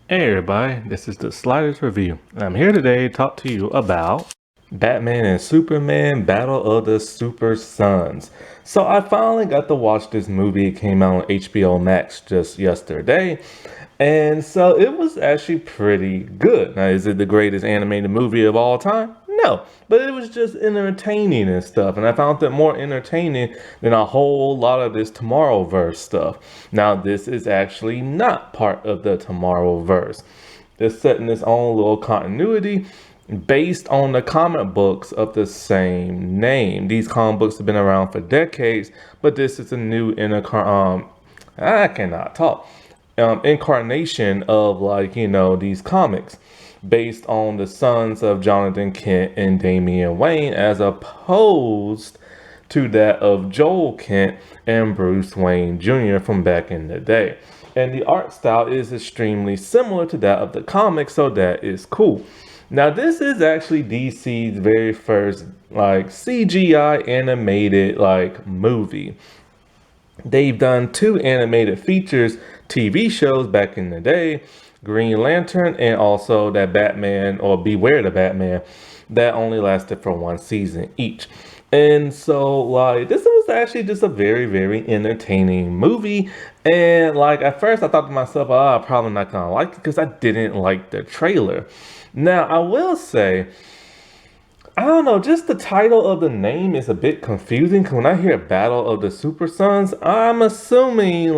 Hey everybody, this is the Sliders Review. I'm here today to talk to you about Batman and Superman Battle of the Super Sons. So I finally got to watch this movie. It came out on HBO Max just yesterday. And so it was actually pretty good. Now, is it the greatest animated movie of all time? No, but it was just entertaining and stuff. And I found it more entertaining than a whole lot of this Tomorrowverse stuff. Now, this is actually not part of the Tomorrowverse. It's set in its own little continuity based on the comic books of the same name. These comic books have been around for decades, but this is a new I cannot talk incarnation of these comics based on the sons of Jonathan Kent and Damian Wayne as opposed to that of Joel Kent and Bruce Wayne Jr. from back in the day. And the art style is extremely similar to that of the comics, so that is cool. Now this is actually DC's very first CGI animated movie. They've done two animated features TV shows back in the day, Green Lantern and also that Batman or Beware the Batman, that only lasted for one season each. And so this was actually just a very, very entertaining movie. And at first I thought to myself, I'm probably not gonna like it because I didn't like the trailer. Now I will say, I don't know, just the title of the name is a bit confusing because when I hear Battle of the Super Sons, I'm assuming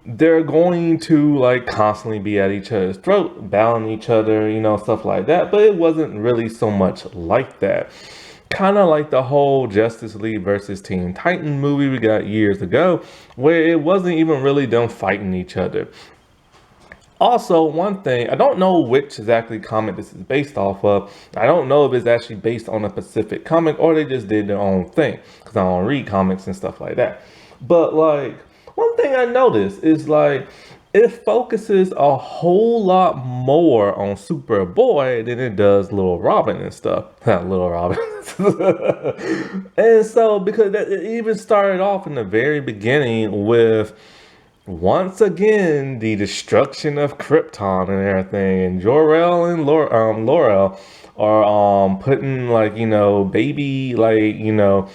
they're going to constantly be at each other's throat, battling each other, stuff like that. But it wasn't really so much like that. Kind of like the whole Justice League versus Teen Titan movie we got years ago, where it wasn't even really them fighting each other. Also, one thing, I don't know which exactly comic this is based off of. I don't know if it's actually based on a specific comic or they just did their own thing, because I don't read comics and stuff like that. But one thing I noticed is it focuses a whole lot more on Superboy than it does Little Robin and stuff. Not Little Robin. And so, because it even started off in the very beginning with once again the destruction of Krypton and everything, and Jor-El and Laurel are putting baby Kal-El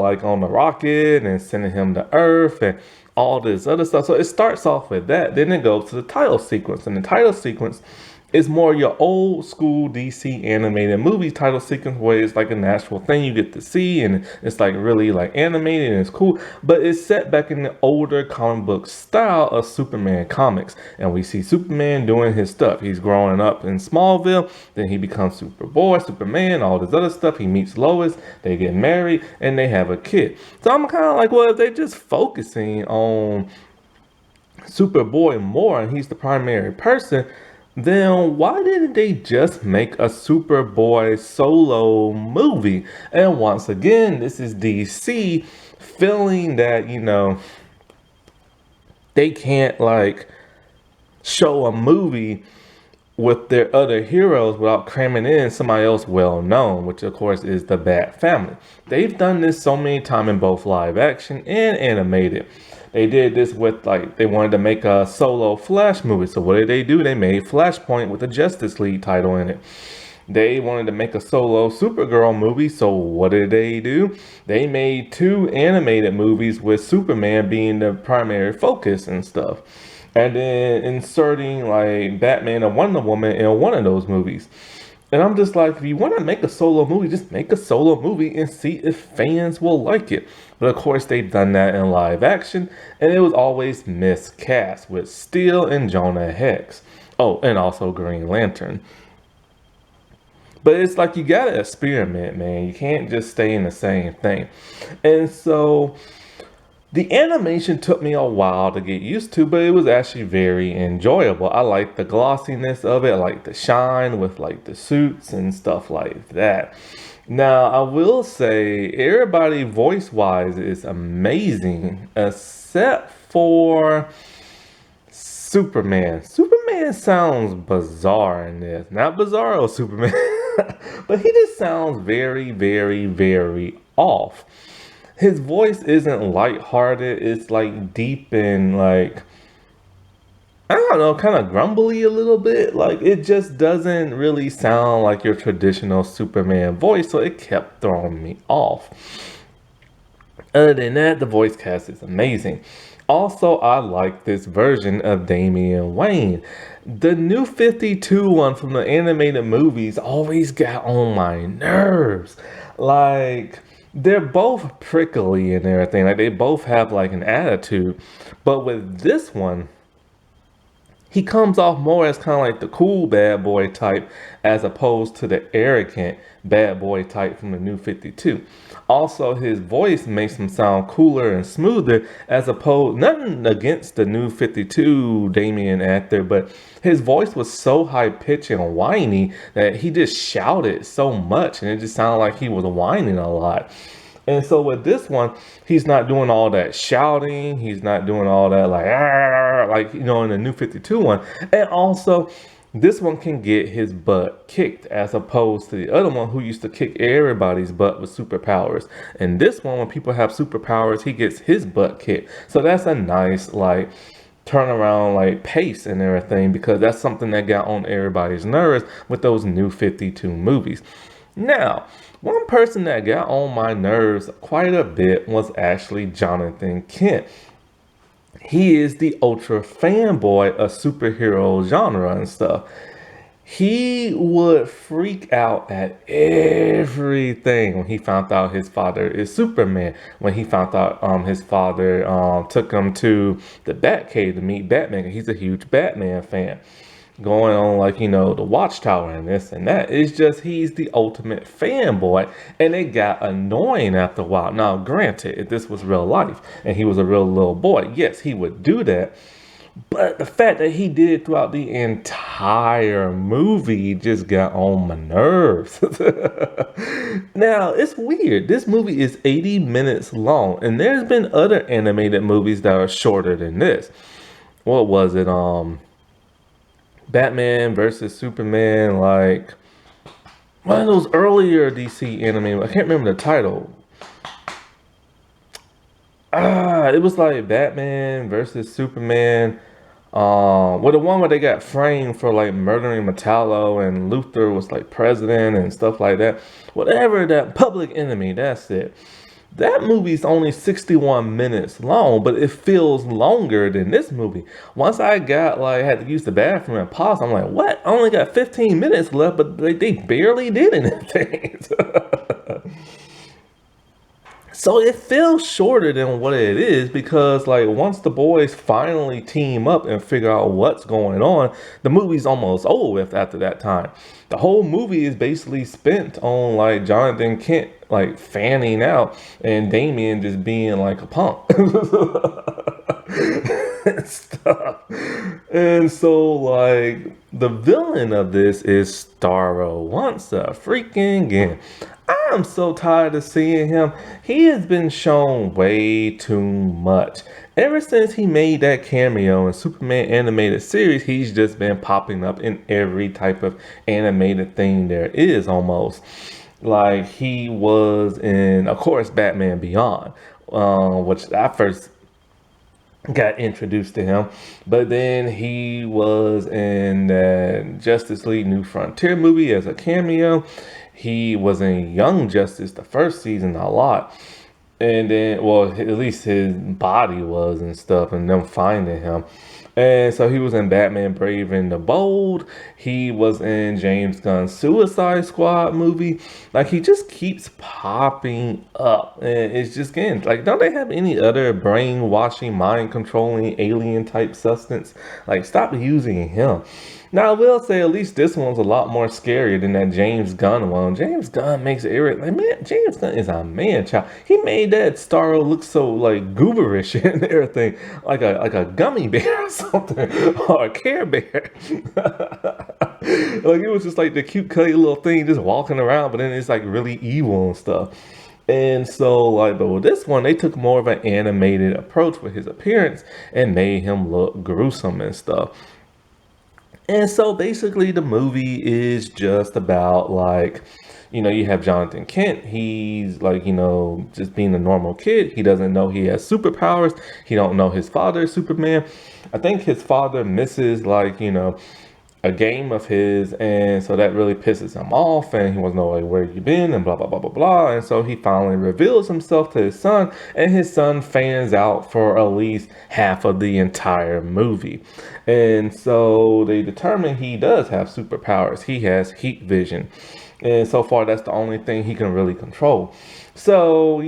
on the rocket and sending him to Earth and all this other stuff. So it starts off with that, then it goes to the title sequence, and the title sequence is more your old school DC animated movie title sequence where it's like a natural thing you get to see and it's really animated and it's cool, but it's set back in the older comic book style of Superman comics. And we see Superman doing his stuff. He's growing up in Smallville, then he becomes Superboy, Superman, all this other stuff. He meets Lois, they get married, and they have a kid. So I'm kind of well, if they're just focusing on Superboy more and he's the primary person, then why didn't they just make a Superboy solo movie? And once again, this is DC feeling that, they can't show a movie with their other heroes without cramming in somebody else well known, which of course is the Bat Family. They've done this so many times in both live action and animated. They did this with they wanted to make a solo Flash movie. So what did they do? They made Flashpoint with the Justice League title in it. They wanted to make a solo Supergirl movie. So what did they do? They made two animated movies with Superman being the primary focus and stuff. And then inserting Batman and Wonder Woman in one of those movies. And I'm just if you want to make a solo movie, just make a solo movie and see if fans will like it. But of course, they've done that in live action, and it was always miscast with Steel and Jonah Hex. Oh, and also Green Lantern. But it's you gotta experiment, man. You can't just stay in the same thing. And so the animation took me a while to get used to, but it was actually very enjoyable. I like the glossiness of it. I like the shine with the suits and stuff like that. Now, I will say everybody voice-wise is amazing, except for Superman. Superman sounds bizarre in this. Not Bizarro Superman, but he just sounds very, very, very off. His voice isn't lighthearted. It's deep and I don't know, kind of grumbly a little bit. Like it just doesn't really sound like your traditional Superman voice, so it kept throwing me off. Other than that, the voice cast is amazing. Also, I like this version of Damian Wayne. The new 52 one from the animated movies always got on my nerves. Like, they're both prickly and everything. Like, they both have like an attitude. But with this one, he comes off more as kind of like the cool bad boy type as opposed to the arrogant bad boy type from the new 52. Also, his voice makes him sound cooler and smoother as opposed, nothing against the new 52 Damien actor, but his voice was so high pitched and whiny that he just shouted so much and it just sounded like he was whining a lot. And so with this one, he's not doing all that shouting. He's not doing all that like, "Arr," like you know, in the new 52 one. And also, this one can get his butt kicked as opposed to the other one who used to kick everybody's butt with superpowers. And this one, when people have superpowers, he gets his butt kicked. So that's a nice like turnaround like pace and everything because that's something that got on everybody's nerves with those new 52 movies. Now, one person that got on my nerves quite a bit was actually Jonathan Kent. He is the ultra fanboy of superhero genre and stuff. He would freak out at everything when he found out his father is Superman. When he found out his father took him to the Batcave to meet Batman. He's a huge Batman fan. Going on like, you know, the Watchtower and this and that. It's just he's the ultimate fanboy. And it got annoying after a while. Now, granted, if this was real life and he was a real little boy, yes, he would do that. But the fact that he did it throughout the entire movie just got on my nerves. Now, it's weird. This movie is 80 minutes long, and there's been other animated movies that are shorter than this. What was it? Batman versus Superman, like one of those earlier DC anime. I can't remember the title. It was like Batman versus Superman. Well, the one where they got framed for like murdering Metallo and Luthor was like president and stuff like that. Whatever that Public Enemy, that's it. That movie's only 61 minutes long, but it feels longer than this movie. Once I got like had to use the bathroom and pause, I'm like, what? I only got 15 minutes left, but they barely did anything. So it feels shorter than what it is because like once the boys finally team up and figure out what's going on, the movie's almost over with after that time. The whole movie is basically spent on like Jonathan Kent like fanning out and Damien just being like a punk. And stuff. And so like the villain of this is Starro once a freaking again. I'm so tired of seeing him. He has been shown way too much. Ever since he made that cameo in Superman animated series, he's just been popping up in every type of animated thing there is almost. Like he was in, of course, Batman Beyond, which I first got introduced to him, but then he was in the Justice League New Frontier movie as a cameo. He was in Young Justice the first season a lot, and then well at least his body was and stuff and them finding him. And so he was in Batman Brave and the Bold. He was in James Gunn's Suicide Squad movie. Like he just keeps popping up. And it's just getting like, don't they have any other brainwashing, mind controlling alien type substance? Like stop using him. Now I will say at least this one's a lot more scary than that James Gunn one. James Gunn makes it like man, James Gunn is a man child. He made that Starro look so like gooberish and everything, like a gummy bear or something, or a Care Bear. Like it was just like the cute cuddly little thing just walking around, but then it's like really evil and stuff. And so, like, but with this one, they took more of an animated approach with his appearance and made him look gruesome and stuff. And so basically, the movie is just about like, you have Jonathan Kent. He's like, just being a normal kid. He doesn't know he has superpowers. He don't know his father is Superman. I think his father misses like, a game of his, and so that really pisses him off, and he wants to know like where you been and blah blah blah blah blah. And so he finally reveals himself to his son, and his son fans out for at least half of the entire movie. And so they determine he does have superpowers. He has heat vision, and so far that's the only thing he can really control. So,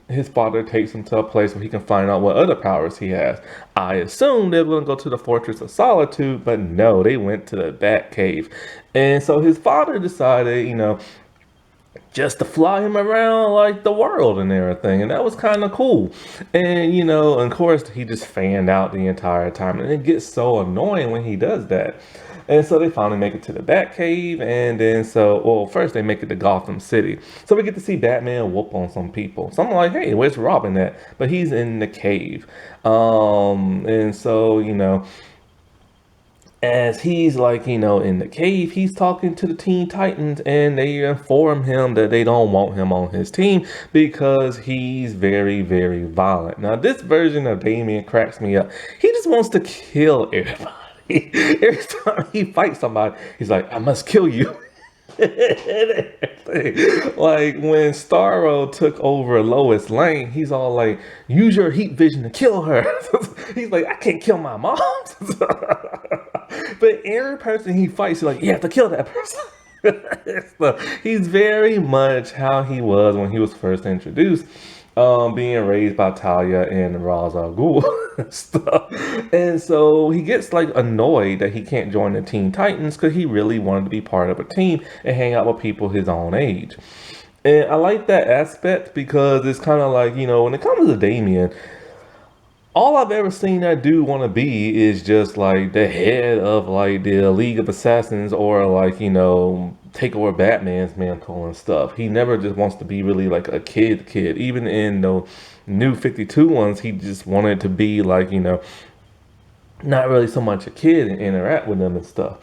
his father takes him to a place where he can find out what other powers he has. I assume they're going to go to the Fortress of Solitude, but no, they went to the Batcave. And so his father decided, just to fly him around like the world and everything. And that was kind of cool. And, of course, he just fanned out the entire time. And it gets so annoying when he does that. And so they finally make it to the Batcave. And then first they make it to Gotham City. So we get to see Batman whoop on some people. So I'm like, hey, where's Robin at? But he's in the cave. And so, as he's like, in the cave, he's talking to the Teen Titans, and they inform him that they don't want him on his team because he's very, very violent. Now, this version of Damian cracks me up. He just wants to kill everybody. Every time he fights somebody, he's like, I must kill you. Like when Starro took over Lois Lane, he's all like, use your heat vision to kill her. He's like, I can't kill my mom. But every person he fights, he's like, you have to kill that person. So he's very much how he was when he was first introduced, being raised by Talia and Ra's al Ghul and stuff. And so he gets like annoyed that he can't join the Teen Titans because he really wanted to be part of a team and hang out with people his own age. And I like that aspect because it's kind of like, when it comes to Damien, all I've ever seen that dude want to be is just like the head of like the League of Assassins, or like, take over Batman's mantle and stuff. He never just wants to be really like a kid. Even in the new 52 ones, he just wanted to be like, not really so much a kid and interact with them and stuff.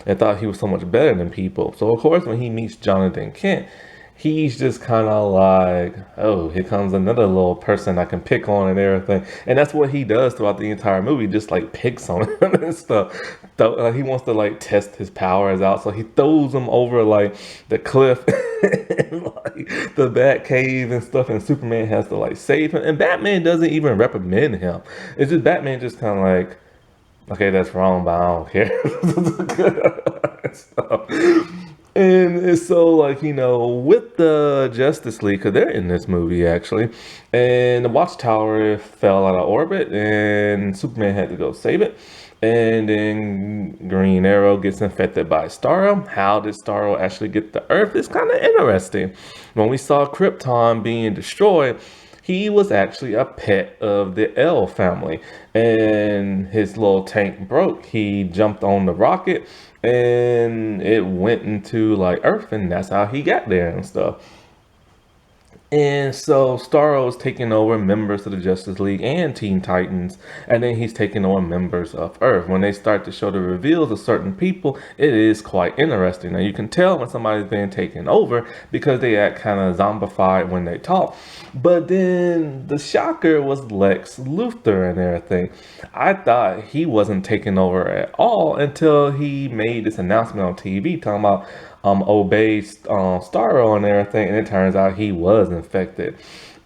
I thought he was so much better than people. So of course, when he meets Jonathan Kent, he's just kind of like, oh, here comes another little person I can pick on and everything. And that's what he does throughout the entire movie, just like picks on him and stuff. He wants to like test his powers out. So he throws him over like the cliff and like the Bat Cave and stuff. And Superman has to like save him. And Batman doesn't even reprimand him. It's just Batman just kind of like, okay, that's wrong, but I don't care. So, and it's so like, with the Justice League, because they're in this movie actually, and the Watchtower fell out of orbit and Superman had to go save it. And then Green Arrow gets infected by Starro. How did Starro actually get to Earth? It's kind of interesting. When we saw Krypton being destroyed, he was actually a pet of the El family, and his little tank broke. He jumped on the rocket and it went into like Earth, and that's how he got there and stuff. And so Starro is taking over members of the Justice League and Teen Titans, and then he's taking over members of Earth. When they start to show the reveals of certain people, it is quite interesting. Now you can tell when somebody's being taken over because they act kind of zombified when they talk. But then the shocker was Lex Luthor and everything. I thought he wasn't taken over at all until he made this announcement on TV talking about obey Starro and everything, and it turns out he was infected.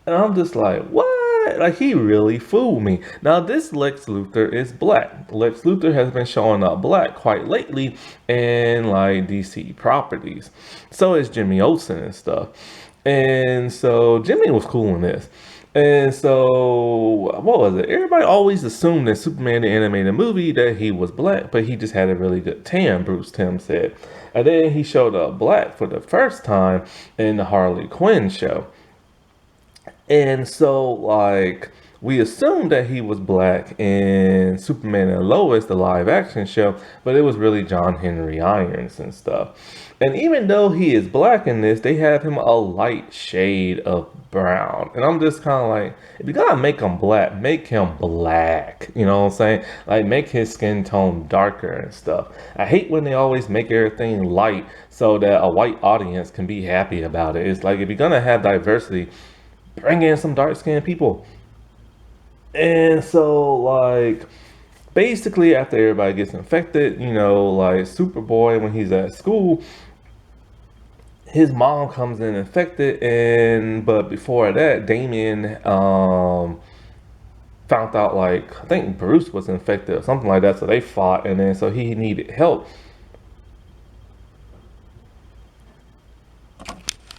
And I'm just like, what? Like, he really fooled me. Now, this Lex Luthor is black. Lex Luthor has been showing up black quite lately in like DC properties. So is Jimmy Olsen and stuff. And so Jimmy was cool in this. And so, what was it? Everybody always assumed that Superman, the animated movie, that he was black, but he just had a really good tan, Bruce Timm said. And then he showed up black for the first time in the Harley Quinn show. And so, like, We assumed that he was black in Superman and Lois, the live action show, but it was really John Henry Irons and stuff. And even though he is black in this, they have him a light shade of brown. And I'm just kind of like, if you gotta make him black, make him black. You know what I'm saying? Like, make his skin tone darker and stuff. I hate when they always make everything light so that a white audience can be happy about it. It's like, if you're gonna have diversity, bring in some dark skinned people. And so, like, basically, after everybody gets infected, like Superboy, when he's at school, his mom comes in infected, but before that, Damien found out, like, I think Bruce was infected or something like that, so they fought, and then so he needed help.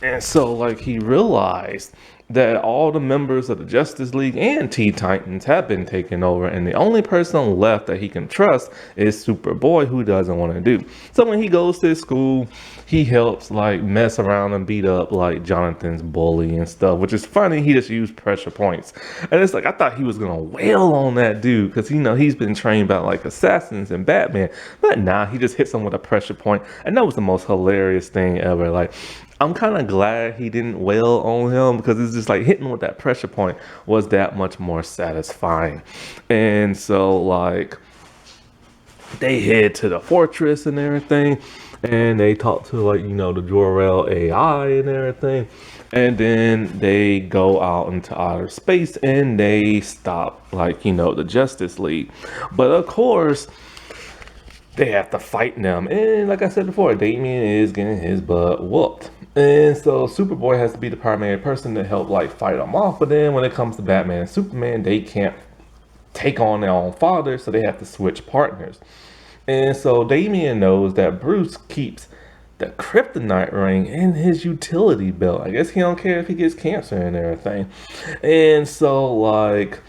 And so, like, he realized that all the members of the Justice League and Teen Titans have been taken over, and the only person left that he can trust is Superboy, who doesn't want to do. So when he goes to school, he helps, like, mess around and beat up, like, Jonathan's bully and stuff, which is funny. He just used pressure points. And it's like, I thought he was going to wail on that dude, because, he's been trained by, like, assassins and Batman. But nah, he just hits him with a pressure point. And that was the most hilarious thing ever. Like, I'm kind of glad he didn't wail on him, because it's just like hitting with that pressure point was that much more satisfying. And so, like, they head to the fortress and everything, and they talk to, like, the Jor-El AI and everything. And then they go out into outer space and they stop, like, the Justice League. But of course, they have to fight them. And like I said before, Damian is getting his butt whooped. And so Superboy has to be the primary person to help, like, fight them off. But then when it comes to Batman and Superman, they can't take on their own father, so they have to switch partners. And so Damian knows that Bruce keeps the kryptonite ring in his utility belt. I guess he don't care if he gets cancer and everything. And so, like,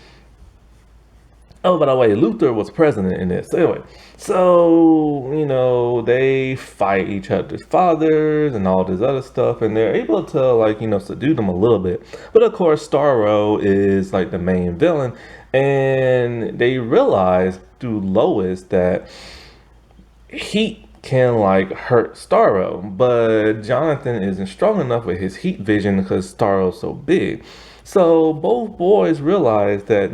oh, by the way, Luthor was president in this. Anyway, so, they fight each other's fathers and all this other stuff, and they're able to, like, subdue them a little bit. But of course, Starro is, like, the main villain, and they realize through Lois that heat can, like, hurt Starro, but Jonathan isn't strong enough with his heat vision because Starro's so big. So both boys realize that,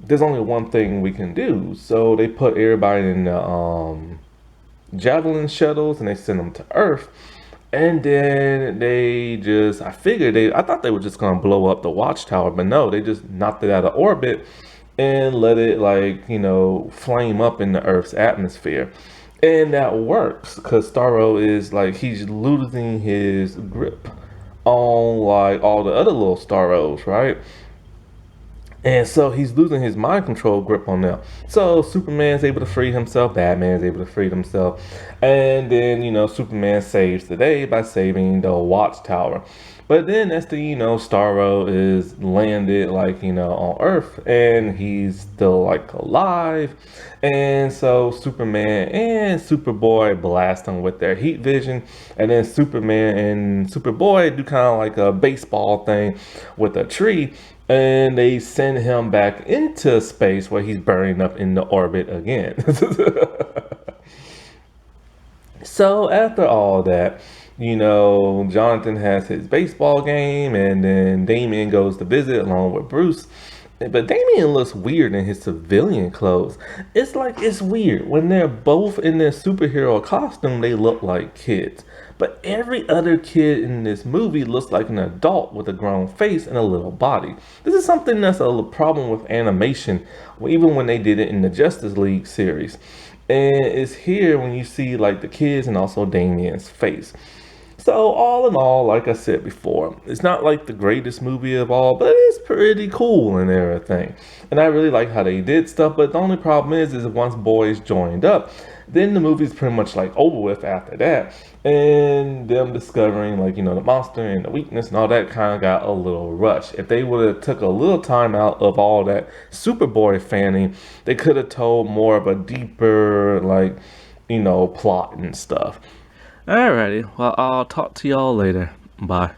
there's only one thing we can do. So they put everybody in the javelin shuttles and they send them to Earth. And then I thought they were just gonna blow up the watchtower, but no, they just knocked it out of orbit and let it, like, flame up in the Earth's atmosphere. And that works because Starro is, like, he's losing his grip on, like, all the other little Starros, right? And so he's losing his mind control grip on them. So Superman's able to free himself, Batman's able to free himself. And then, Superman saves the day by saving the watchtower. But then that's Starro is landed, like, on Earth, and he's still, like, alive. And so Superman and Superboy blast him with their heat vision. And then Superman and Superboy do kind of like a baseball thing with a tree. And they send him back into space where he's burning up in the orbit again. So after all that, Jonathan has his baseball game, and then Damian goes to visit along with Bruce. But Damian looks weird in his civilian clothes. It's weird. When they're both in their superhero costume, they look like kids. But every other kid in this movie looks like an adult with a grown face and a little body. This is something that's a problem with animation, even when they did it in the Justice League series. And it's here when you see, like, the kids and also Damian's face. So all in all, like I said before, it's not like the greatest movie of all, but it's pretty cool and everything. And I really like how they did stuff, but the only problem is once boys joined up, then the movie's pretty much, like, over with after that. And them discovering, like, the monster and the weakness and all that kind of got a little rushed. If they would have took a little time out of all that Superboy fanning, they could have told more of a deeper, like, plot and stuff. Alrighty, well, I'll talk to y'all later. Bye.